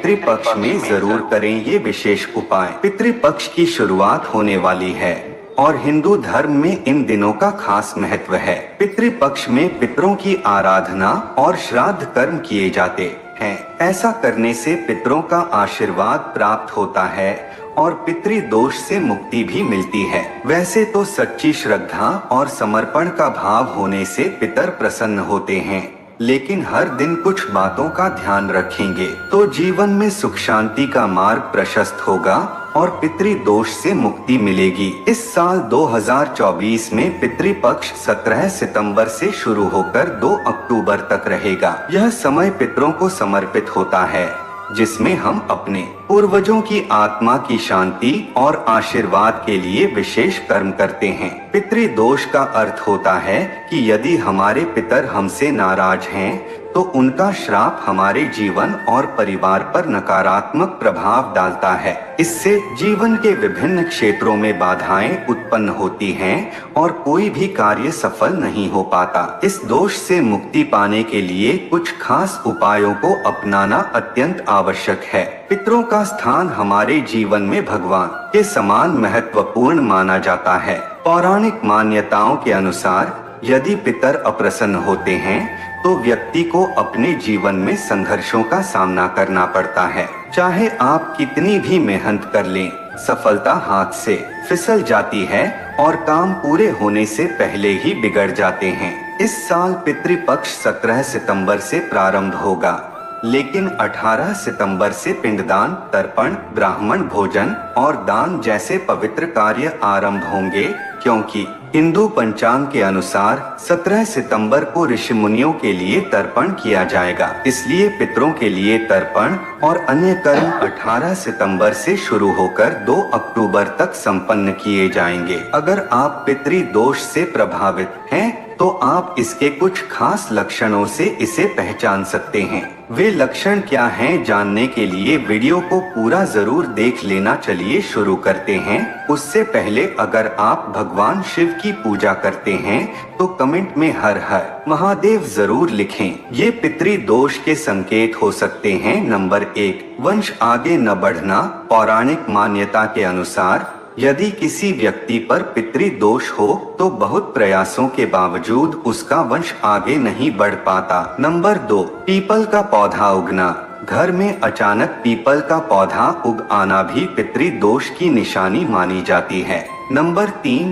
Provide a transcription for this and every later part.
पितृपक्ष में जरूर करें ये विशेष उपाय। पितृपक्ष की शुरुआत होने वाली है और हिंदू धर्म में इन दिनों का खास महत्व है। पितृपक्ष में पितरों की आराधना और श्राद्ध कर्म किए जाते हैं। ऐसा करने से पितरों का आशीर्वाद प्राप्त होता है और पितृदोष से मुक्ति भी मिलती है। वैसे तो सच्ची श्रद्धा और समर्पण का भाव होने से पितर प्रसन्न होते हैं, लेकिन हर दिन कुछ बातों का ध्यान रखेंगे तो जीवन में सुख शांति का मार्ग प्रशस्त होगा और पितृदोष से मुक्ति मिलेगी। इस साल 2024 में पितृपक्ष 17 सितंबर से शुरू होकर 2 अक्टूबर तक रहेगा। यह समय पितरों को समर्पित होता है, जिसमें हम अपने पूर्वजों की आत्मा की शांति और आशीर्वाद के लिए विशेष कर्म करते हैं। पितृदोष का अर्थ होता है कि यदि हमारे पितर हमसे नाराज हैं, तो उनका श्राप हमारे जीवन और परिवार पर नकारात्मक प्रभाव डालता है। इससे जीवन के विभिन्न क्षेत्रों में बाधाएं उत्पन्न होती हैं और कोई भी कार्य सफल नहीं हो पाता। इस दोष से मुक्ति पाने के लिए कुछ खास उपायों को अपनाना अत्यंत आवश्यक है। पितरों का स्थान हमारे जीवन में भगवान के समान महत्वपूर्ण माना जाता है। पौराणिक मान्यताओं के अनुसार यदि पितर अप्रसन्न होते हैं तो व्यक्ति को अपने जीवन में संघर्षों का सामना करना पड़ता है। चाहे आप कितनी भी मेहनत कर लें, सफलता हाथ से फिसल जाती है और काम पूरे होने से पहले ही बिगड़ जाते हैं। इस साल पितृपक्ष 17 सितंबर से प्रारंभ होगा, लेकिन 18 सितंबर से पिंडदान, तर्पण, ब्राह्मण भोजन और दान जैसे पवित्र कार्य आरंभ होंगे, क्योंकि हिंदू पंचांग के अनुसार 17 सितंबर को ऋषि मुनियों के लिए तर्पण किया जाएगा। इसलिए पितरों के लिए तर्पण और अन्य कर्म 18 सितंबर से शुरू होकर 2 अक्टूबर तक संपन्न किए जाएंगे। अगर आप पितृदोष से प्रभावित हैं, तो आप इसके कुछ खास लक्षणों से इसे पहचान सकते हैं। वे लक्षण क्या हैं, जानने के लिए वीडियो को पूरा जरूर देख लेना। चलिए शुरू करते हैं। उससे पहले अगर आप भगवान शिव की पूजा करते हैं तो कमेंट में हर हर महादेव जरूर लिखें। ये पितृदोष के संकेत हो सकते हैं। नंबर 1, वंश आगे न बढ़ना। पौराणिक मान्यता के अनुसार यदि किसी व्यक्ति पर पितृदोष हो तो बहुत प्रयासों के बावजूद उसका वंश आगे नहीं बढ़ पाता। नंबर 2, पीपल का पौधा उगना। घर में अचानक पीपल का पौधा उग आना भी पितृदोष की निशानी मानी जाती है। नंबर 3,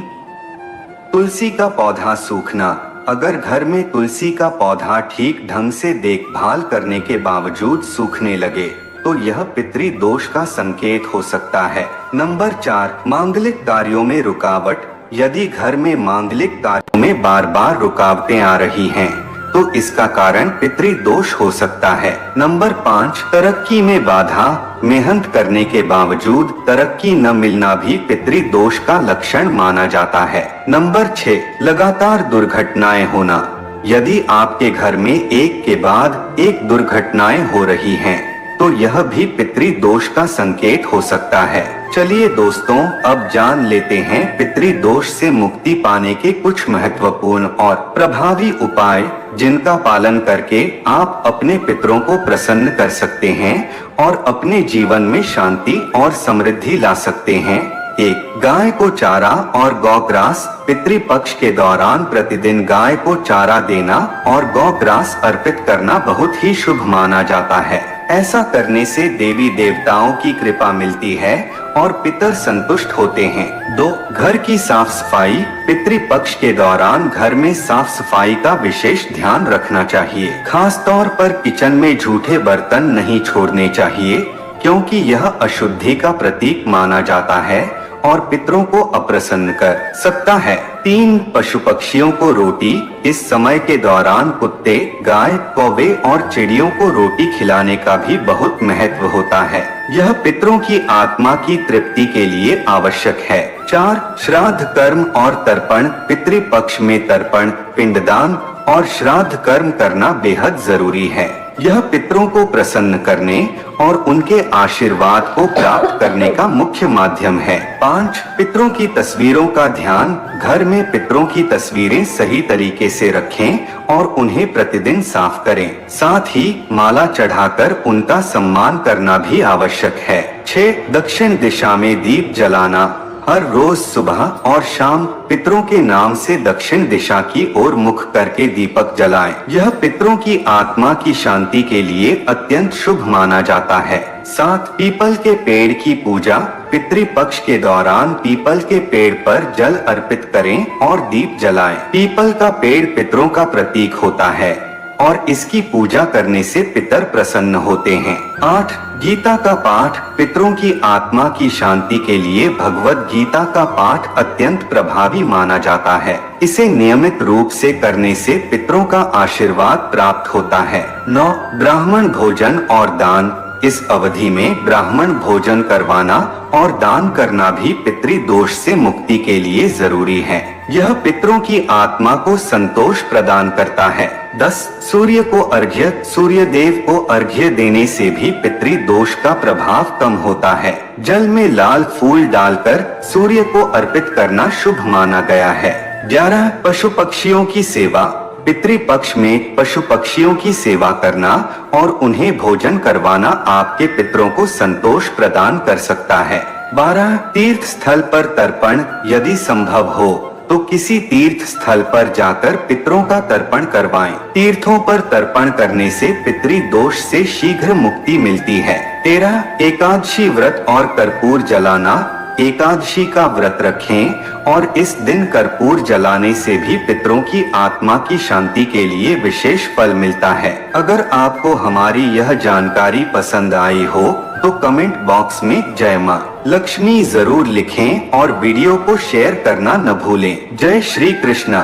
तुलसी का पौधा सूखना। अगर घर में तुलसी का पौधा ठीक ढंग से देखभाल करने के बावजूद सूखने लगे तो यह पितृदोष का संकेत हो सकता है। नंबर 4, मांगलिक कार्यों में रुकावट। यदि घर में मांगलिक कार्यों में बार बार रुकावटें आ रही हैं, तो इसका कारण पितृदोष हो सकता है। नंबर 5, तरक्की में बाधा। मेहनत करने के बावजूद तरक्की न मिलना भी पितृदोष का लक्षण माना जाता है। नंबर 6, लगातार दुर्घटनाएं होना। यदि आपके घर में एक के बाद एक दुर्घटनाएं हो रही हैं, तो यह भी पितृदोष का संकेत हो सकता है। चलिए दोस्तों, अब जान लेते हैं पितृदोष से मुक्ति पाने के कुछ महत्वपूर्ण और प्रभावी उपाय, जिनका पालन करके आप अपने पितरों को प्रसन्न कर सकते हैं और अपने जीवन में शांति और समृद्धि ला सकते हैं। 1, गाय को चारा और गौग्रास। पितृपक्ष के दौरान प्रतिदिन गाय को चारा देना और गौग्रास अर्पित करना बहुत ही शुभ माना जाता है। ऐसा करने से देवी देवताओं की कृपा मिलती है और पितर संतुष्ट होते हैं। 2, घर की साफ सफाई। पितृपक्ष के दौरान घर में साफ सफाई का विशेष ध्यान रखना चाहिए। खास तौर पर किचन में झूठे बर्तन नहीं छोड़ने चाहिए, क्योंकि यह अशुद्धि का प्रतीक माना जाता है और पितरों को अप्रसन्न कर सकता है। 3, पशु पक्षियों को रोटी। इस समय के दौरान कुत्ते, गाय, कौवे और चिड़ियों को रोटी खिलाने का भी बहुत महत्व होता है। यह पितरों की आत्मा की तृप्ति के लिए आवश्यक है। 4, श्राद्ध कर्म और तर्पण। पितृपक्ष में तर्पण, पिंडदान और श्राद्ध कर्म करना बेहद जरूरी है। यह पितरों को प्रसन्न करने और उनके आशीर्वाद को प्राप्त करने का मुख्य माध्यम है। 5. पितरों की तस्वीरों का ध्यान। घर में पितरों की तस्वीरें सही तरीके से रखें और उन्हें प्रतिदिन साफ करें। साथ ही माला चढ़ाकर उनका सम्मान करना भी आवश्यक है। 6. दक्षिण दिशा में दीप जलाना। हर रोज सुबह और शाम पितरों के नाम से दक्षिण दिशा की ओर मुख करके दीपक जलाएं। यह पितरों की आत्मा की शांति के लिए अत्यंत शुभ माना जाता है। 7. पीपल के पेड़ की पूजा। पितृपक्ष के दौरान पीपल के पेड़ पर जल अर्पित करें और दीप जलाएं। पीपल का पेड़ पितरों का प्रतीक होता है और इसकी पूजा करने से पितर प्रसन्न होते हैं। 8. गीता का पाठ। पितरों की आत्मा की शांति के लिए भगवत गीता का पाठ अत्यंत प्रभावी माना जाता है। इसे नियमित रूप से करने से पितरों का आशीर्वाद प्राप्त होता है। 9. ब्राह्मण भोजन और दान। इस अवधि में ब्राह्मण भोजन करवाना और दान करना भी पितृ दोष से मुक्ति के लिए जरूरी है। यह पितरों की आत्मा को संतोष प्रदान करता है। 10. सूर्य को अर्घ्य। सूर्य देव को अर्घ्य देने से भी पितृ दोष का प्रभाव कम होता है। जल में लाल फूल डालकर सूर्य को अर्पित करना शुभ माना गया है। 11. पशु पक्षियों की सेवा। पितृपक्ष में पशु पक्षियों की सेवा करना और उन्हें भोजन करवाना आपके पितरों को संतोष प्रदान कर सकता है। 12. तीर्थ स्थल पर तर्पण। यदि संभव हो तो किसी तीर्थ स्थल पर जाकर पितरों का तर्पण करवाएं। तीर्थों पर तर्पण करने से पितृ दोष से शीघ्र मुक्ति मिलती है। 13. एकादशी व्रत और कर्पूर जलाना। एकादशी का व्रत रखें और इस दिन कर्पूर जलाने से भी पितरों की आत्मा की शांति के लिए विशेष फल मिलता है। अगर आपको हमारी यह जानकारी पसंद आई हो तो कमेंट बॉक्स में जय मां लक्ष्मी जरूर लिखें और वीडियो को शेयर करना न भूलें। जय श्री कृष्णा।